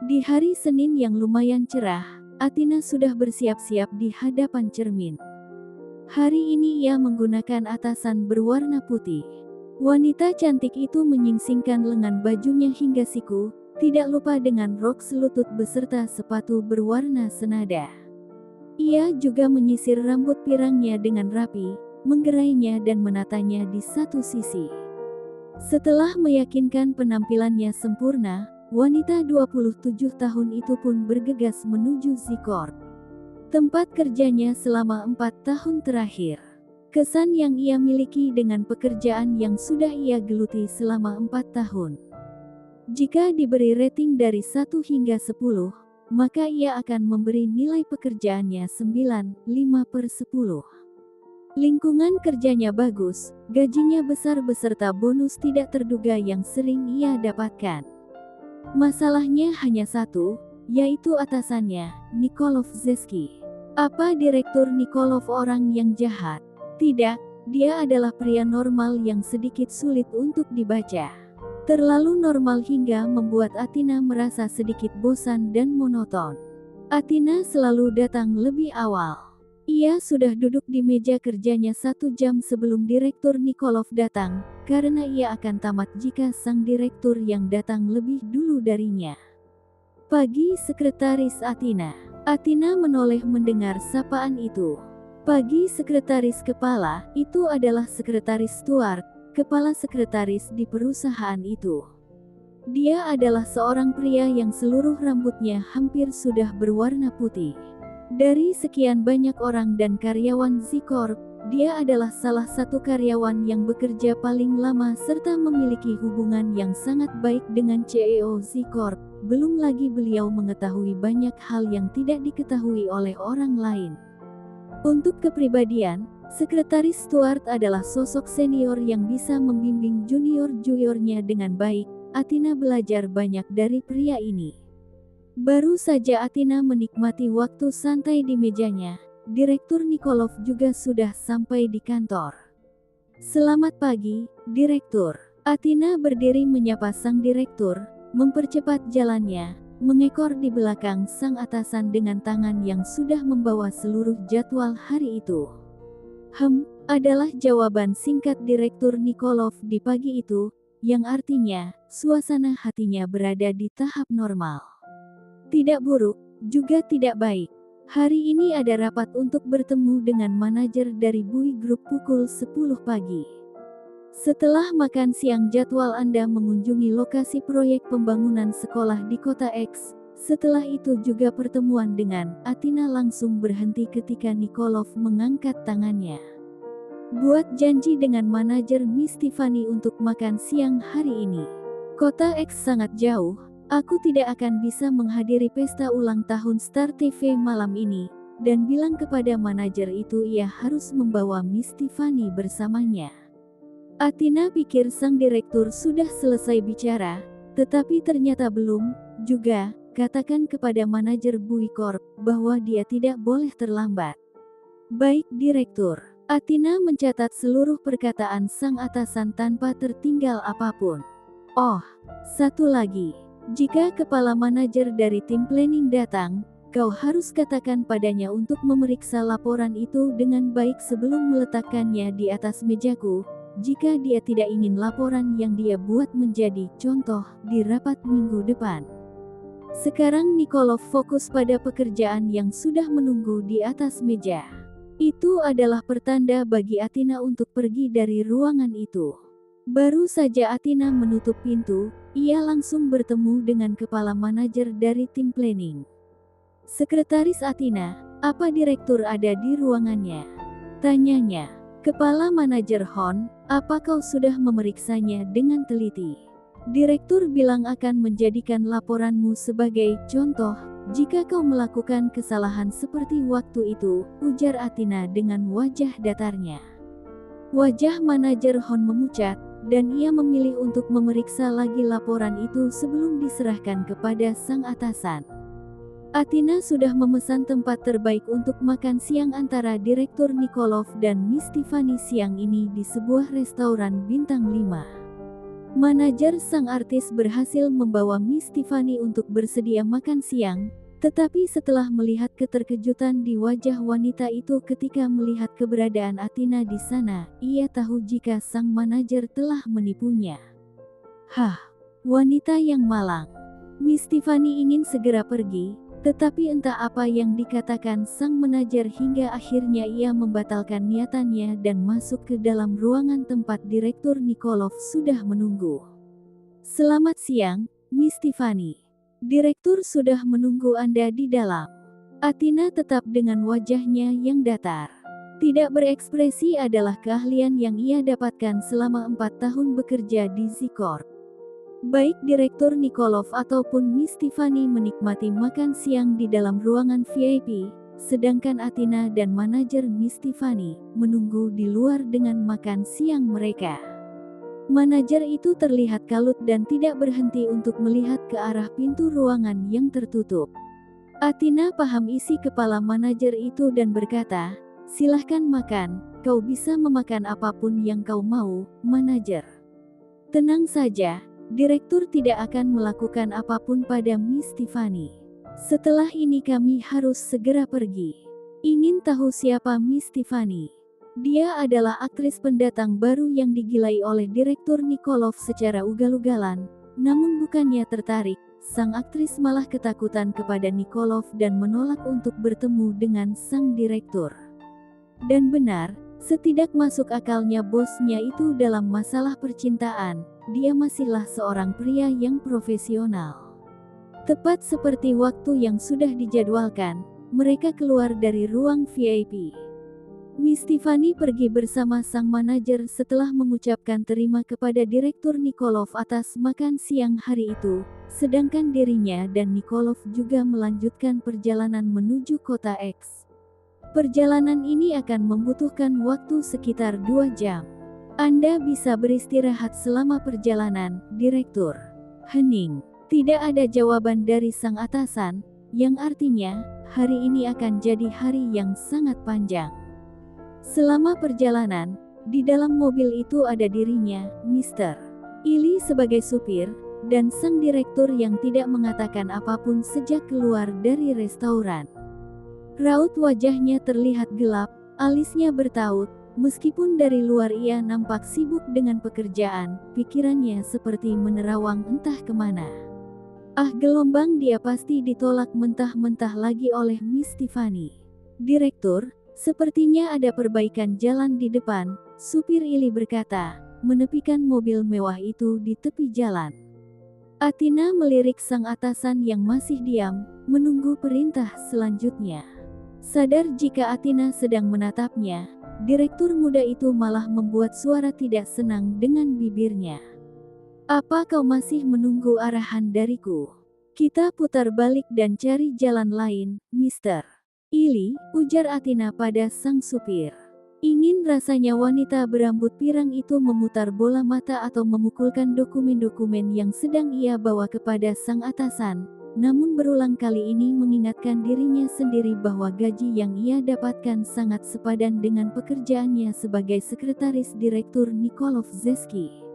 Di hari Senin yang lumayan cerah, Athena sudah bersiap-siap di hadapan cermin. Hari ini ia menggunakan atasan berwarna putih. Wanita cantik itu menyingsingkan lengan bajunya hingga siku, tidak lupa dengan rok selutut beserta sepatu berwarna senada. Ia juga menyisir rambut pirangnya dengan rapi, menggerainya dan menatanya di satu sisi. Setelah meyakinkan penampilannya sempurna, wanita 27 tahun itu pun bergegas menuju Z-Corp, tempat kerjanya selama 4 tahun terakhir. Kesan yang ia miliki dengan pekerjaan yang sudah ia geluti selama 4 tahun. Jika diberi rating dari 1 hingga 10, maka ia akan memberi nilai pekerjaannya 9,5/10. Lingkungan kerjanya bagus, gajinya besar beserta bonus tidak terduga yang sering ia dapatkan. Masalahnya hanya satu, yaitu atasannya, Nikolov Zeski. Apa Direktur Nikolov orang yang jahat? Tidak, dia adalah pria normal yang sedikit sulit untuk dibaca. Terlalu normal hingga membuat Athena merasa sedikit bosan dan monoton. Athena selalu datang lebih awal. Ia sudah duduk di meja kerjanya 1 jam sebelum Direktur Nikolov datang, karena ia akan tamat jika sang direktur yang datang lebih dulu darinya. Pagi Sekretaris Athena. Athena menoleh mendengar sapaan itu. Pagi Sekretaris Kepala, itu adalah Sekretaris Stuart, kepala sekretaris di perusahaan itu. Dia adalah seorang pria yang seluruh rambutnya hampir sudah berwarna putih. Dari sekian banyak orang dan karyawan Z-Corp, dia adalah salah satu karyawan yang bekerja paling lama serta memiliki hubungan yang sangat baik dengan CEO Z-Corp. Belum lagi beliau mengetahui banyak hal yang tidak diketahui oleh orang lain. Untuk kepribadian, Sekretaris Stuart adalah sosok senior yang bisa membimbing junior-juniornya dengan baik. Athena belajar banyak dari pria ini. Baru saja Athena menikmati waktu santai di mejanya, Direktur Nikolov juga sudah sampai di kantor. Selamat pagi, Direktur. Athena berdiri menyapa sang direktur, mempercepat jalannya, mengekor di belakang sang atasan dengan tangan yang sudah membawa seluruh jadwal hari itu. Adalah jawaban singkat Direktur Nikolov di pagi itu, yang artinya, suasana hatinya berada di tahap normal. Tidak buruk, juga tidak baik. Hari ini ada rapat untuk bertemu dengan manajer dari Bui Group pukul 10 pagi. Setelah makan siang jadwal Anda mengunjungi lokasi proyek pembangunan sekolah di kota X. Setelah itu juga pertemuan dengan Athena langsung berhenti ketika Nikolov mengangkat tangannya. Buat janji dengan manajer Miss Tiffany untuk makan siang hari ini. Kota X sangat jauh. Aku tidak akan bisa menghadiri pesta ulang tahun Star TV malam ini, dan bilang kepada manajer itu ia harus membawa Miss Tiffany bersamanya. Athena pikir sang direktur sudah selesai bicara, tetapi ternyata belum. Juga, katakan kepada manajer Bui Corp bahwa dia tidak boleh terlambat. Baik Direktur. Athena mencatat seluruh perkataan sang atasan tanpa tertinggal apapun. Oh, satu lagi. Jika kepala manajer dari tim planning datang, kau harus katakan padanya untuk memeriksa laporan itu dengan baik sebelum meletakkannya di atas mejaku. Jika dia tidak ingin laporan yang dia buat menjadi contoh di rapat minggu depan. Sekarang Nikolov fokus pada pekerjaan yang sudah menunggu di atas meja. Itu adalah pertanda bagi Athena untuk pergi dari ruangan itu. Baru saja Athena menutup pintu, ia langsung bertemu dengan kepala manajer dari tim planning. Sekretaris Athena, apa direktur ada di ruangannya? Tanyanya. Kepala manajer Hon, apa kau sudah memeriksanya dengan teliti? Direktur bilang akan menjadikan laporanmu sebagai contoh, jika kau melakukan kesalahan seperti waktu itu, ujar Athena dengan wajah datarnya. Wajah manajer Hon memucat, dan ia memilih untuk memeriksa lagi laporan itu sebelum diserahkan kepada sang atasan. Athena sudah memesan tempat terbaik untuk makan siang antara Direktur Nikolov dan Miss Tiffany siang ini di sebuah restoran bintang 5. Manajer sang artis berhasil membawa Miss Tiffany untuk bersedia makan siang, tetapi setelah melihat keterkejutan di wajah wanita itu ketika melihat keberadaan Athena di sana, ia tahu jika sang manajer telah menipunya. Hah, wanita yang malang. Miss Tiffany ingin segera pergi, tetapi entah apa yang dikatakan sang manajer hingga akhirnya ia membatalkan niatannya dan masuk ke dalam ruangan tempat Direktur Nikolov sudah menunggu. Selamat siang, Miss Tiffany. Direktur sudah menunggu Anda di dalam. Athena tetap dengan wajahnya yang datar. Tidak berekspresi adalah keahlian yang ia dapatkan selama 4 tahun bekerja di Z-Corp. Baik Direktur Nikolov ataupun Miss Tiffany menikmati makan siang di dalam ruangan VIP, sedangkan Athena dan manajer Miss Tiffany menunggu di luar dengan makan siang mereka. Manajer itu terlihat kalut dan tidak berhenti untuk melihat ke arah pintu ruangan yang tertutup. Athena paham isi kepala manajer itu dan berkata, "Silahkan makan, kau bisa memakan apapun yang kau mau, manajer. Tenang saja. Direktur tidak akan melakukan apapun pada Miss Tiffany. Setelah ini kami harus segera pergi. Ingin tahu siapa Miss Tiffany? Dia adalah aktris pendatang baru yang digilai oleh Direktur Nikolov secara ugal-ugalan, namun bukannya tertarik, sang aktris malah ketakutan kepada Nikolov dan menolak untuk bertemu dengan sang direktur. Dan benar, setidak masuk akalnya bosnya itu dalam masalah percintaan, dia masihlah seorang pria yang profesional. Tepat seperti waktu yang sudah dijadwalkan, mereka keluar dari ruang VIP. Miss Tiffany pergi bersama sang manajer setelah mengucapkan terima kepada Direktur Nikolov atas makan siang hari itu, sedangkan dirinya dan Nikolov juga melanjutkan perjalanan menuju kota X. Perjalanan ini akan membutuhkan waktu sekitar 2 jam. Anda bisa beristirahat selama perjalanan, Direktur. Hening. Tidak ada jawaban dari sang atasan, yang artinya, hari ini akan jadi hari yang sangat panjang. Selama perjalanan, di dalam mobil itu ada dirinya, Mr. Ili sebagai supir, dan sang direktur yang tidak mengatakan apapun sejak keluar dari restoran. Raut wajahnya terlihat gelap, alisnya bertaut, meskipun dari luar ia nampak sibuk dengan pekerjaan, pikirannya seperti menerawang entah kemana. Gelombang dia pasti ditolak mentah-mentah lagi oleh Miss Tiffany. Direktur, sepertinya ada perbaikan jalan di depan, supir Ili berkata, menepikan mobil mewah itu di tepi jalan. Athena melirik sang atasan yang masih diam, menunggu perintah selanjutnya. Sadar jika Athena sedang menatapnya, direktur muda itu malah membuat suara tidak senang dengan bibirnya. Apa kau masih menunggu arahan dariku? Kita putar balik dan cari jalan lain, Mr. Ili, ujar Athena pada sang supir. Ingin rasanya wanita berambut pirang itu memutar bola mata atau memukulkan dokumen-dokumen yang sedang ia bawa kepada sang atasan. Namun berulang kali ini mengingatkan dirinya sendiri bahwa gaji yang ia dapatkan sangat sepadan dengan pekerjaannya sebagai sekretaris Direktur Nikolov Zeski.